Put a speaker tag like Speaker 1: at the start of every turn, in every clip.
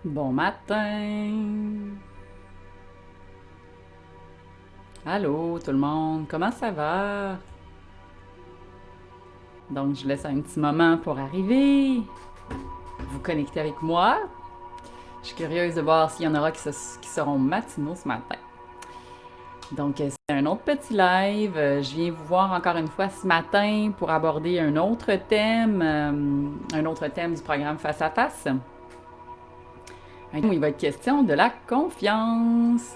Speaker 1: Bon matin! Allô tout le monde, comment ça va? Donc je laisse un petit moment pour arriver, vous connecter avec moi. Je suis curieuse de voir s'il y en aura qui seront matinaux ce matin. Donc c'est un autre petit live. Je viens vous voir encore une fois ce matin pour aborder un autre thème du programme Face à Face. Où il va être question de la confiance.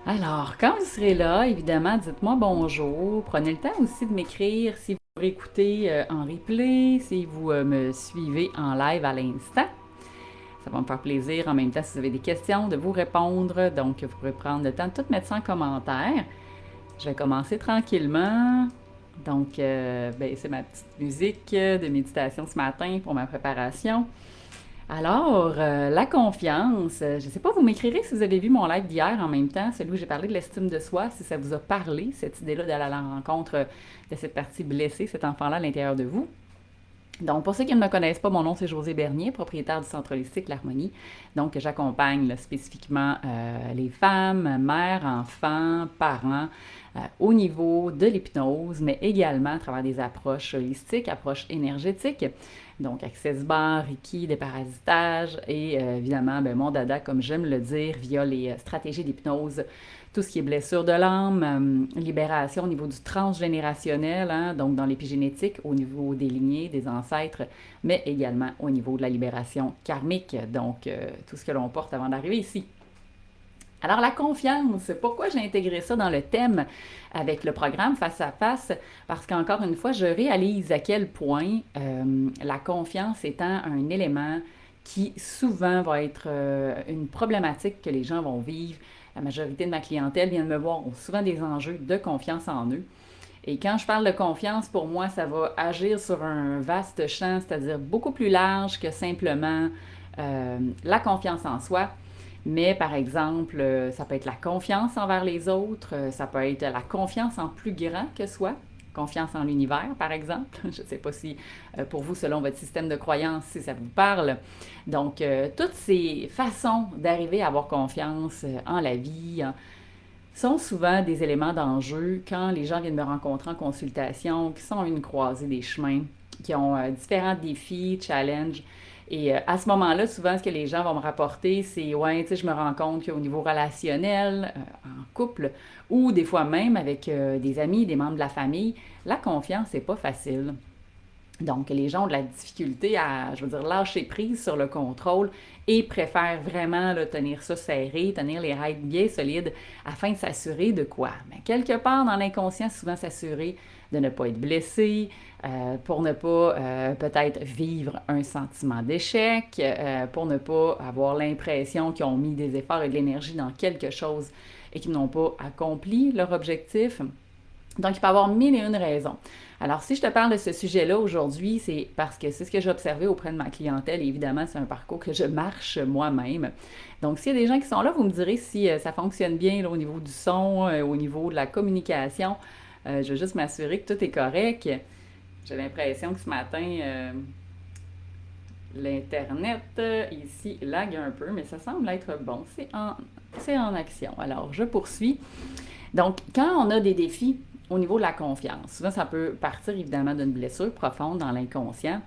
Speaker 1: Alors, quand vous serez là, évidemment, dites-moi bonjour. Prenez le temps aussi de m'écrire si vous écoutez en replay, si vous me suivez en live à l'instant. Ça va me faire plaisir en même temps si vous avez des questions de vous répondre. Donc, vous pourrez prendre le temps de tout mettre ça en commentaire. Je vais commencer tranquillement. Donc, c'est ma petite musique de méditation ce matin pour ma préparation. Alors, la confiance, je ne sais pas, vous m'écrirez si vous avez vu mon live d'hier en même temps, celui où j'ai parlé de l'estime de soi, si ça vous a parlé, cette idée-là d'aller à la rencontre de cette partie blessée, cet enfant-là à l'intérieur de vous. Donc, pour ceux qui ne me connaissent pas, mon nom c'est Josée Bernier, propriétaire du Centre holistique L'Harmonie. Donc, j'accompagne spécifiquement les femmes, mères, enfants, parents, au niveau de l'hypnose, mais également à travers des approches holistiques, approches énergétiques. Donc, Access Bar, Reiki, déparasitage et évidemment, mon dada, comme j'aime le dire, via les stratégies d'hypnose, tout ce qui est blessure de l'âme, libération au niveau du transgénérationnel, hein, donc dans l'épigénétique, au niveau des lignées, des ancêtres, mais également au niveau de la libération karmique, donc tout ce que l'on porte avant d'arriver ici. Alors la confiance, pourquoi j'ai intégré ça dans le thème avec le programme Face à Face? Parce qu'encore une fois, je réalise à quel point la confiance étant un élément qui souvent va être une problématique que les gens vont vivre. La majorité de ma clientèle vient de me voir, ont souvent des enjeux de confiance en eux. Et quand je parle de confiance, pour moi, ça va agir sur un vaste champ, c'est-à-dire beaucoup plus large que simplement la confiance en soi. Mais par exemple, ça peut être la confiance envers les autres, ça peut être la confiance en plus grand que soi, confiance en l'univers, par exemple. Je ne sais pas si pour vous, selon votre système de croyance, si ça vous parle. Donc, toutes ces façons d'arriver à avoir confiance en la vie sont souvent des éléments d'enjeu quand les gens viennent me rencontrer en consultation, qui sont à une croisée des chemins, qui ont différents défis, challenges. Et à ce moment-là, souvent, ce que les gens vont me rapporter, c'est ouais, tu sais, je me rends compte qu'au niveau relationnel, en couple, ou des fois même avec des amis, des membres de la famille, la confiance, c'est pas facile. Donc, les gens ont de la difficulté à, je veux dire, lâcher prise sur le contrôle et préfèrent vraiment là, tenir ça serré, tenir les règles bien solides afin de s'assurer de quoi? Mais quelque part dans l'inconscient, souvent s'assurer de ne pas être blessé, pour ne pas peut-être vivre un sentiment d'échec, pour ne pas avoir l'impression qu'ils ont mis des efforts et de l'énergie dans quelque chose et qu'ils n'ont pas accompli leur objectif. Donc, il peut y avoir mille et une raisons. Alors, si je te parle de ce sujet-là aujourd'hui, c'est parce que c'est ce que j'ai observé auprès de ma clientèle. Et évidemment, c'est un parcours que je marche moi-même. Donc, s'il y a des gens qui sont là, vous me direz si ça fonctionne bien là, au niveau du son, au niveau de la communication. Je veux juste m'assurer que tout est correct. J'ai l'impression que ce matin, l'Internet ici lag un peu, mais ça semble être bon. C'est en action. Alors, je poursuis. Donc, quand on a des défis au niveau de la confiance, souvent ça peut partir évidemment d'une blessure profonde dans l'inconscient,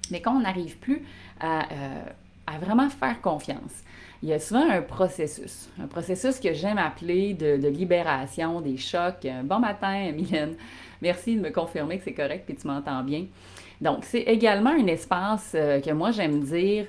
Speaker 1: mais quand on n'arrive plus à vraiment faire confiance, il y a souvent un processus que j'aime appeler de libération des chocs. Bon matin, Mylène. Merci de me confirmer que c'est correct et que tu m'entends bien. Donc, c'est également un espace que moi j'aime dire,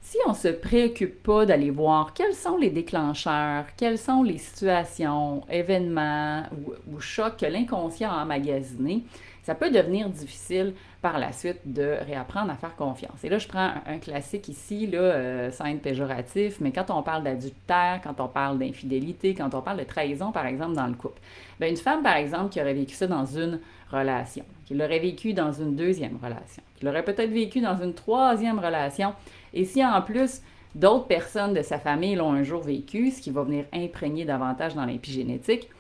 Speaker 1: si on ne se préoccupe pas d'aller voir quels sont les déclencheurs, quelles sont les situations, événements ou chocs que l'inconscient a emmagasinés, ça peut devenir difficile par la suite de réapprendre à faire confiance. Et là, je prends un classique ici, là, sans être péjoratif, mais quand on parle d'adultère, quand on parle d'infidélité, quand on parle de trahison, par exemple, dans le couple. Bien, une femme, par exemple, qui aurait vécu ça dans une relation, qui l'aurait vécu dans une deuxième relation, qui l'aurait peut-être vécu dans une troisième relation, et si en plus d'autres personnes de sa famille l'ont un jour vécu, ce qui va venir imprégner davantage dans l'épigénétique,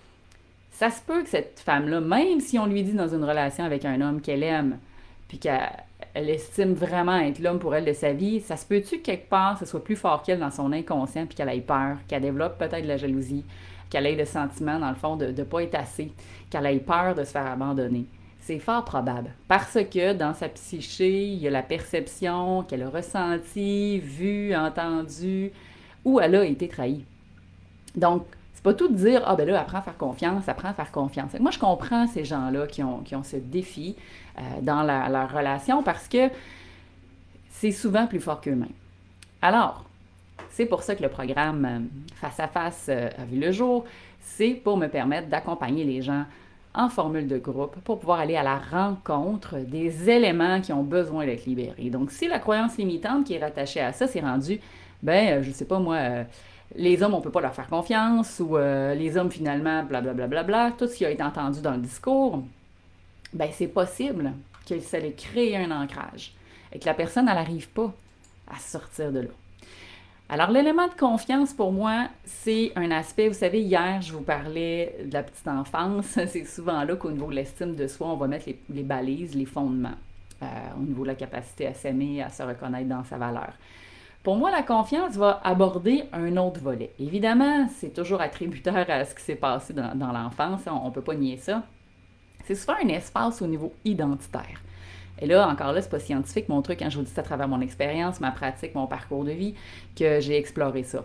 Speaker 1: ça se peut que cette femme-là, même si on lui dit dans une relation avec un homme qu'elle aime, puis qu'elle elle estime vraiment être l'homme pour elle de sa vie, ça se peut-tu que quelque part, ce soit plus fort qu'elle dans son inconscient, puis qu'elle ait peur, qu'elle développe peut-être de la jalousie, qu'elle ait le sentiment, dans le fond, de ne pas être assez, qu'elle ait peur de se faire abandonner. C'est fort probable. Parce que dans sa psyché, il y a la perception qu'elle a ressentie, vue, entendue, ou elle a été trahie. Donc, c'est pas tout de dire, ah ben là, apprends à faire confiance, apprends à faire confiance. Moi, je comprends ces gens-là qui ont ce défi dans leur relation parce que c'est souvent plus fort qu'eux-mêmes. Alors, c'est pour ça que le programme Face à Face a vu le jour. C'est pour me permettre d'accompagner les gens en formule de groupe pour pouvoir aller à la rencontre des éléments qui ont besoin d'être libérés. Donc, si la croyance limitante qui est rattachée à ça, c'est rendu, je sais pas moi, les hommes, on peut pas leur faire confiance, ou les hommes, finalement, blablabla, bla, bla, bla, tout ce qui a été entendu dans le discours, c'est possible que ça ait créé un ancrage et que la personne, elle n'arrive pas à sortir de là. Alors, l'élément de confiance, pour moi, c'est un aspect, vous savez, hier, je vous parlais de la petite enfance. C'est souvent là qu'au niveau de l'estime de soi, on va mettre les balises, les fondements, au niveau de la capacité à s'aimer, à se reconnaître dans sa valeur. Pour moi, la confiance va aborder un autre volet. Évidemment, c'est toujours attributaire à ce qui s'est passé dans l'enfance, on ne peut pas nier ça. C'est souvent un espace au niveau identitaire. Et là, encore là, c'est pas scientifique, mon truc, quand je vous dis ça à travers mon expérience, ma pratique, mon parcours de vie, que j'ai exploré ça.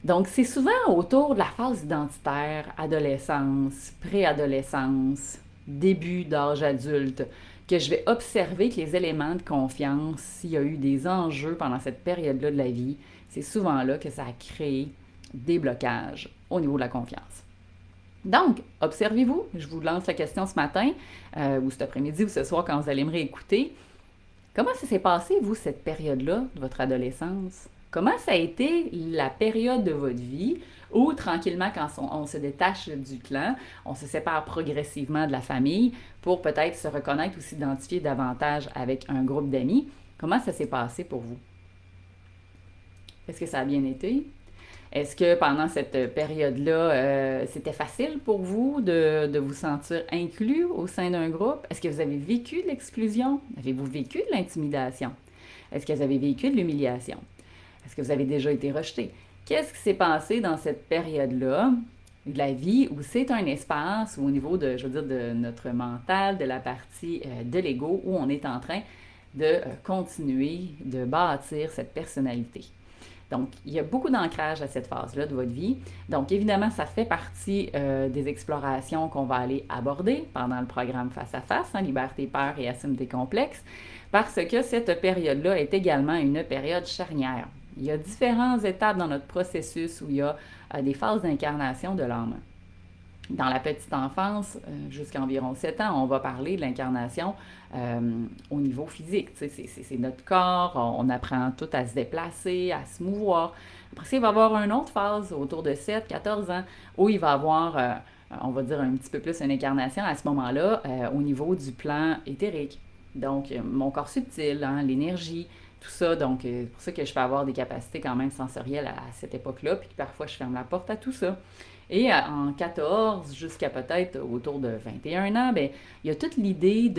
Speaker 1: Donc, c'est souvent autour de la phase identitaire, adolescence, préadolescence, début d'âge adulte, que je vais observer que les éléments de confiance, s'il y a eu des enjeux pendant cette période-là de la vie, c'est souvent là que ça a créé des blocages au niveau de la confiance. Donc, observez-vous, je vous lance la question ce matin, ou cet après-midi, ou ce soir quand vous allez me réécouter. Comment ça s'est passé, vous, cette période-là de votre adolescence? Comment ça a été la période de votre vie où, tranquillement, quand on se détache du clan, on se sépare progressivement de la famille pour peut-être se reconnaître ou s'identifier davantage avec un groupe d'amis? Comment ça s'est passé pour vous? Est-ce que ça a bien été? Est-ce que pendant cette période-là, c'était facile pour vous de vous sentir inclus au sein d'un groupe? Est-ce que vous avez vécu de l'exclusion? Avez-vous vécu de l'intimidation? Est-ce que vous avez vécu de l'humiliation? Est-ce que vous avez déjà été rejeté? Qu'est-ce qui s'est passé dans cette période-là de la vie où c'est un espace où au niveau de, je veux dire, de notre mental, de la partie de l'ego, où on est en train de continuer de bâtir cette personnalité? Donc, il y a beaucoup d'ancrage à cette phase-là de votre vie. Donc, évidemment, ça fait partie des explorations qu'on va aller aborder pendant le programme Face à Face, Libère tes peurs et assume tes complexes, parce que cette période-là est également une période charnière. Il y a différentes étapes dans notre processus où il y a des phases d'incarnation de l'âme. Dans la petite enfance, jusqu'à environ 7 ans, on va parler de l'incarnation au niveau physique. C'est notre corps, on apprend tout à se déplacer, à se mouvoir. Après ça, il va y avoir une autre phase autour de 7-14 ans où il va y avoir, on va dire, un petit peu plus une incarnation à ce moment-là au niveau du plan éthérique. Donc, mon corps subtil, l'énergie, tout ça. Donc, c'est pour ça que je peux avoir des capacités quand même sensorielles à cette époque-là, puis parfois, je ferme la porte à tout ça. Et en 14 jusqu'à peut-être autour de 21 ans, il y a toute l'idée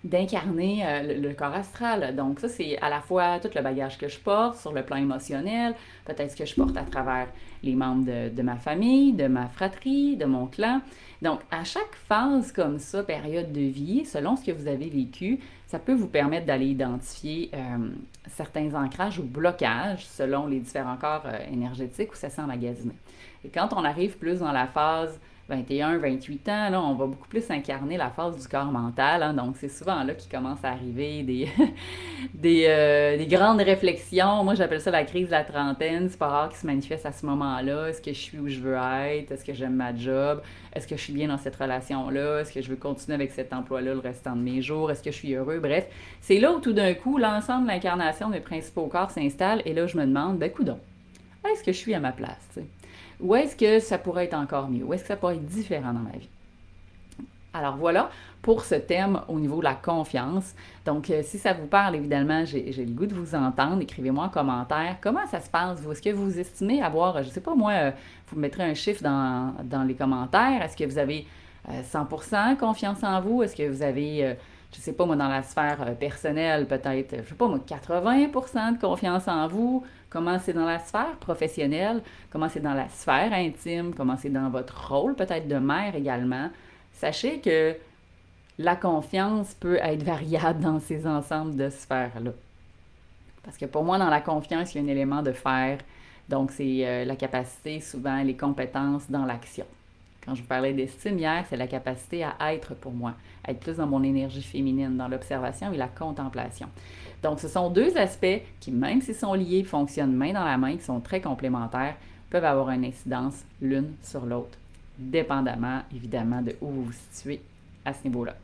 Speaker 1: d'incarner le corps astral. Donc ça, c'est à la fois tout le bagage que je porte sur le plan émotionnel, peut-être ce que je porte à travers les membres de ma famille, de ma fratrie, de mon clan. Donc, à chaque phase comme ça, période de vie, selon ce que vous avez vécu, ça peut vous permettre d'aller identifier certains ancrages ou blocages selon les différents corps énergétiques où ça s'est emmagasiné. Et quand on arrive plus dans la phase 21-28 ans, là, on va beaucoup plus incarner la phase du corps mental. Donc, c'est souvent là qu'il commence à arriver des grandes réflexions. Moi, j'appelle ça la crise de la trentaine. C'est pas rare qu'il se manifeste à ce moment-là. Est-ce que je suis où je veux être? Est-ce que j'aime ma job? Est-ce que je suis bien dans cette relation-là? Est-ce que je veux continuer avec cet emploi-là le restant de mes jours? Est-ce que je suis heureux? Bref, c'est là où tout d'un coup, l'ensemble de l'incarnation de mes principaux corps s'installe. Et là, je me demande, coudonc, est-ce que je suis à ma place? T'sais? Ou est-ce que ça pourrait être encore mieux? Ou est-ce que ça pourrait être différent dans ma vie? Alors voilà pour ce thème au niveau de la confiance. Donc, si ça vous parle, évidemment, j'ai le goût de vous entendre. Écrivez-moi en commentaire. Comment ça se passe, vous? Est-ce que vous estimez avoir, je ne sais pas moi, vous mettrez un chiffre dans les commentaires. Est-ce que vous avez 100% confiance en vous? Est-ce que vous avez je sais pas moi, dans la sphère personnelle, peut-être, je sais pas moi, 80% de confiance en vous, comment c'est dans la sphère professionnelle, comment c'est dans la sphère intime, comment c'est dans votre rôle peut-être de mère également. Sachez que la confiance peut être variable dans ces ensembles de sphères-là. Parce que pour moi, dans la confiance, il y a un élément de faire. Donc, c'est la capacité, souvent, les compétences dans l'action. Quand je vous parlais d'estime hier, c'est la capacité à être pour moi, à être plus dans mon énergie féminine, dans l'observation et la contemplation. Donc, ce sont deux aspects qui, même s'ils sont liés, fonctionnent main dans la main, qui sont très complémentaires, peuvent avoir une incidence l'une sur l'autre, dépendamment, évidemment, de où vous vous situez à ce niveau-là.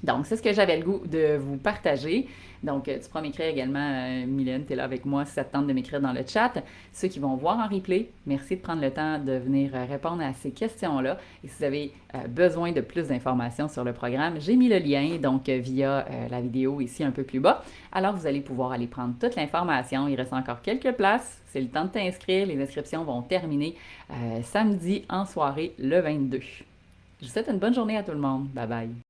Speaker 1: Donc, c'est ce que j'avais le goût de vous partager. Donc, tu pourras m'écrire également, Mylène, tu es là avec moi si ça te tente de m'écrire dans le chat. Ceux qui vont voir en replay, merci de prendre le temps de venir répondre à ces questions-là. Et si vous avez besoin de plus d'informations sur le programme, j'ai mis le lien, donc via la vidéo ici un peu plus bas. Alors, vous allez pouvoir aller prendre toute l'information. Il reste encore quelques places. C'est le temps de t'inscrire. Les inscriptions vont terminer samedi en soirée, le 22. Je vous souhaite une bonne journée à tout le monde. Bye bye.